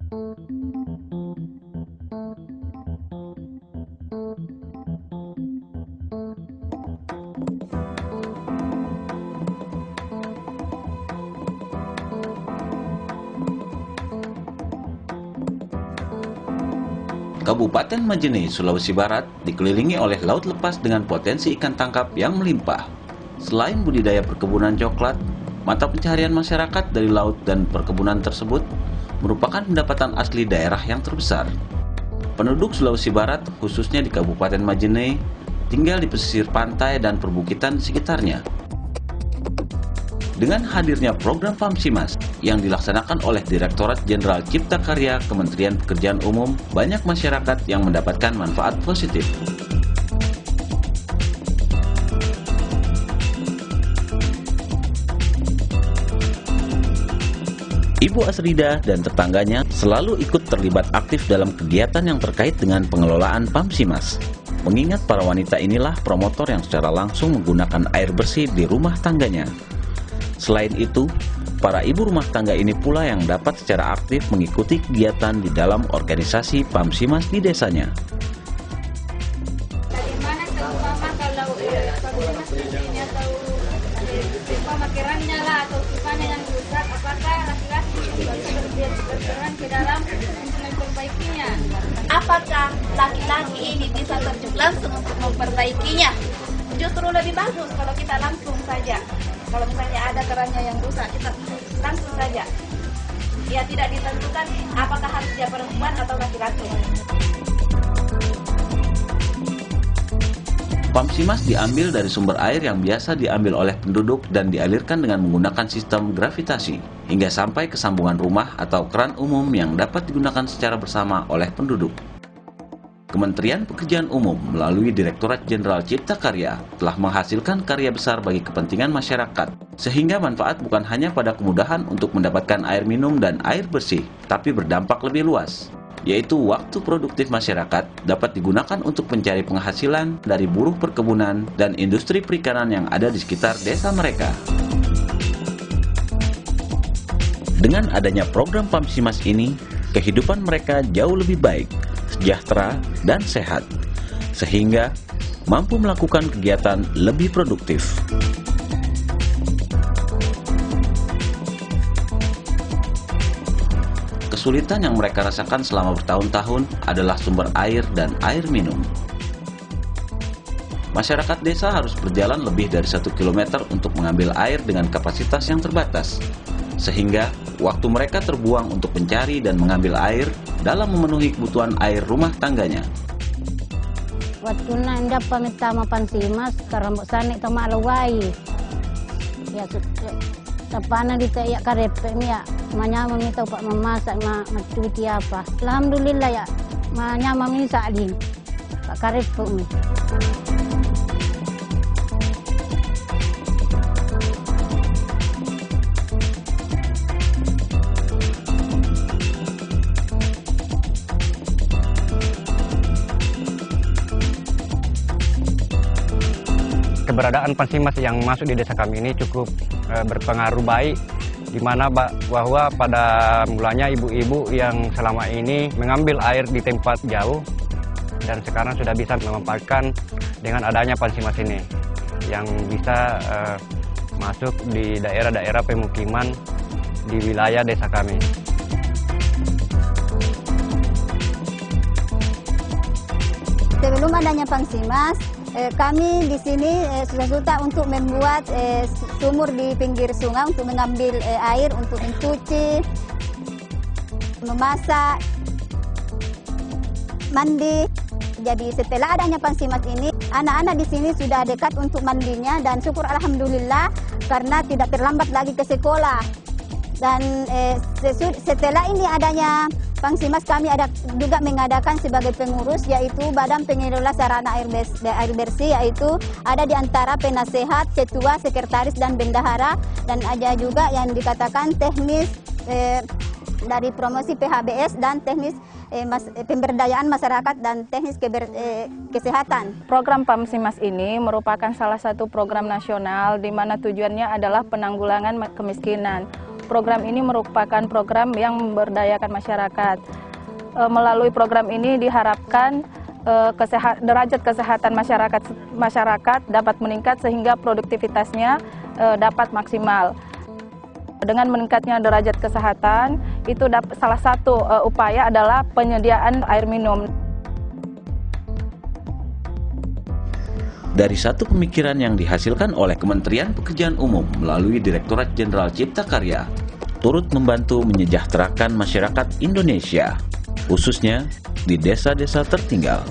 Kabupaten Majene, Sulawesi Barat dikelilingi oleh laut lepas dengan potensi ikan tangkap yang melimpah. Selain budidaya perkebunan coklat, mata pencaharian masyarakat dari laut dan perkebunan tersebut merupakan pendapatan asli daerah yang terbesar. Penduduk Sulawesi Barat, khususnya di Kabupaten Majene, tinggal di pesisir pantai dan perbukitan sekitarnya. Dengan hadirnya program PAMSIMAS yang dilaksanakan oleh Direktorat Jenderal Cipta Karya Kementerian Pekerjaan Umum, banyak masyarakat yang mendapatkan manfaat positif. Ibu Asrida dan tetangganya selalu ikut terlibat aktif dalam kegiatan yang terkait dengan pengelolaan PAMSIMAS. Mengingat para wanita inilah promotor yang secara langsung menggunakan air bersih di rumah tangganya. Selain itu, para ibu rumah tangga ini pula yang dapat secara aktif mengikuti kegiatan di dalam organisasi PAMSIMAS di desanya. Bagaimana seumpama kalau PAMSIMAS ini atau pemakirannya lah atau gimana yang rusak, apakah laki-laki bisa berperan ke dalam untuk memperbaikinya? Apakah laki-laki ini bisa terjun langsung untuk memperbaikinya? Justru lebih bagus kalau kita langsung saja. Kalau misalnya ada kerannya yang rusak, kita langsung saja. Ya tidak ditentukan apakah harus dia perempuan atau laki-laki. PAMSIMAS diambil dari sumber air yang biasa diambil oleh penduduk dan dialirkan dengan menggunakan sistem gravitasi hingga sampai ke sambungan rumah atau keran umum yang dapat digunakan secara bersama oleh penduduk. Kementerian Pekerjaan Umum melalui Direktorat Jenderal Cipta Karya telah menghasilkan karya besar bagi kepentingan masyarakat, sehingga manfaat bukan hanya pada kemudahan untuk mendapatkan air minum dan air bersih, tapi berdampak lebih luas, yaitu waktu produktif masyarakat dapat digunakan untuk mencari penghasilan dari buruh perkebunan dan industri perikanan yang ada di sekitar desa mereka. Dengan adanya program PAMSIMAS ini, kehidupan mereka jauh lebih baik, sejahtera, dan sehat, sehingga mampu melakukan kegiatan lebih produktif. Kesulitan yang mereka rasakan selama bertahun-tahun adalah sumber air dan air minum. Masyarakat desa harus berjalan lebih dari 1 km untuk mengambil air dengan kapasitas yang terbatas, sehingga waktu mereka terbuang untuk mencari dan mengambil air dalam memenuhi kebutuhan air rumah tangganya. Waktu nanda pamitama PAMSIMAS karambok sana itu malawai. Ya tapana dita ya karepe ya manyamang itu pak memasak macuti apa. Alhamdulillah ya manyamang ini salin. Pak karepe ni. Keberadaan PAMSIMAS yang masuk di desa kami ini cukup berpengaruh baik, di mana bahwa pada mulanya ibu-ibu yang selama ini mengambil air di tempat jauh dan sekarang sudah bisa memanfaatkan dengan adanya PAMSIMAS ini yang bisa masuk di daerah-daerah pemukiman di wilayah desa kami. Sebelum adanya PAMSIMAS, kami di sini susah-susah untuk membuat sumur di pinggir sungai untuk mengambil air untuk mencuci, memasak, mandi. Jadi setelah adanya PAMSIMAS ini, anak-anak di sini sudah dekat untuk mandinya dan syukur alhamdulillah karena tidak terlambat lagi ke sekolah. Dan setelah ini adanya PAMSIMAS, kami ada juga mengadakan sebagai pengurus, yaitu Badan Pengelola Sarana Air Bersih, yaitu ada di antara penasehat, ketua, sekretaris, dan bendahara, dan ada juga yang dikatakan teknis dari promosi PHBS dan teknis pemberdayaan masyarakat dan teknis kesehatan. Program PAMSIMAS ini merupakan salah satu program nasional di mana tujuannya adalah penanggulangan kemiskinan. Program ini merupakan program yang memberdayakan masyarakat. Melalui program ini diharapkan derajat kesehatan masyarakat dapat meningkat sehingga produktivitasnya dapat maksimal. Dengan meningkatnya derajat kesehatan, itu salah satu upaya adalah penyediaan air minum. Dari satu pemikiran yang dihasilkan oleh Kementerian Pekerjaan Umum melalui Direktorat Jenderal Cipta Karya, turut membantu menyejahterakan masyarakat Indonesia, khususnya di desa-desa tertinggal.